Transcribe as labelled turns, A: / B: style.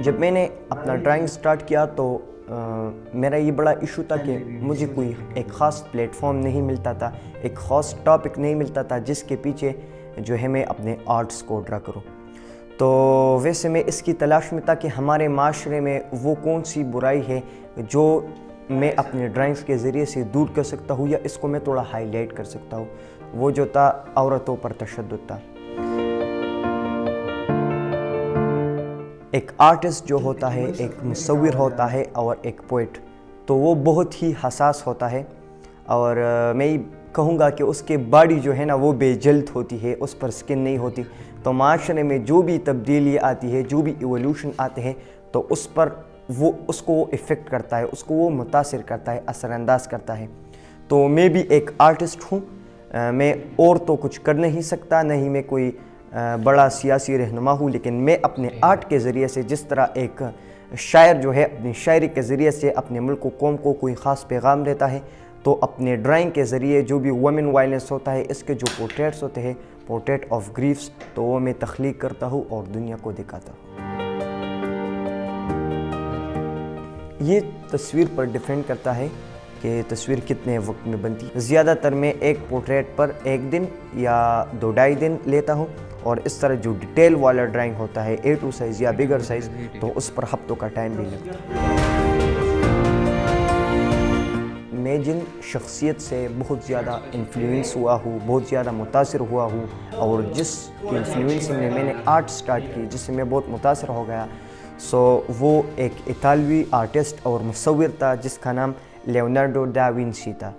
A: جب میں نے اپنا ڈرائنگ سٹارٹ کیا تو میرا یہ بڑا ایشو تھا کہ مجھے کوئی ایک خاص پلیٹ فارم نہیں ملتا تھا، ایک خاص ٹاپک نہیں ملتا تھا جس کے پیچھے جو ہے میں اپنے آرٹس کو ڈرا کروں۔ تو ویسے میں اس کی تلاش میں تھا کہ ہمارے معاشرے میں وہ کون سی برائی ہے جو میں اپنے ڈرائنگز کے ذریعے سے دور کر سکتا ہوں یا اس کو میں تھوڑا ہائی لائٹ کر سکتا ہوں۔ وہ جو تھا عورتوں پر تشدد تھا۔ ایک آرٹسٹ جو ہوتا ہے، ایک مصور ہوتا ہے اور ایک پوئٹ، تو وہ بہت ہی حساس ہوتا ہے، اور میں کہوں گا کہ اس کے باڈی جو ہے نا وہ بے جلد ہوتی ہے، اس پر سکن نہیں ہوتی۔ تو معاشرے میں جو بھی تبدیلی آتی ہے، جو بھی ایولیوشن آتے ہیں، تو اس پر اس کو افیکٹ کرتا ہے، اس کو وہ متاثر کرتا ہے، اثر انداز کرتا ہے۔ تو میں بھی ایک آرٹسٹ ہوں، میں اور تو کچھ کر نہیں سکتا، نہ ہی میں کوئی بڑا سیاسی رہنما ہوں، لیکن میں اپنے آرٹ کے ذریعے سے جس طرح ایک شاعر جو ہے اپنی شاعری کے ذریعے سے اپنے ملک و قوم کو کوئی خاص پیغام دیتا ہے، تو اپنے ڈرائنگ کے ذریعے جو بھی وومن وائلنس ہوتا ہے، اس کے جو پورٹریٹس ہوتے ہیں، پورٹریٹ آف گریفس، تو وہ میں تخلیق کرتا ہوں اور دنیا کو دکھاتا ہوں۔ یہ تصویر پر ڈیپینڈ کرتا ہے کہ تصویر کتنے وقت میں بنتی ہے۔ زیادہ تر میں ایک پورٹریٹ پر 1 دن یا 2-2.5 دن لیتا ہوں، اور اس طرح جو ڈیٹیل والا ڈرائنگ ہوتا ہے A2 سائز یا بگر سائز، تو اس پر ہفتوں کا ٹائم بھی لگتا ہے۔ میں جن شخصیت سے بہت زیادہ انفلوئنس ہوا ہوں، بہت زیادہ متاثر ہوا ہوں، اور جس کی انفلوئنسنگ میں نے آرٹ سٹارٹ کی، جس سے میں بہت متاثر ہو گیا، وہ ایک اطالوی آرٹسٹ اور مصور تھا جس کا نام لیونارڈو دا وینسی تھا۔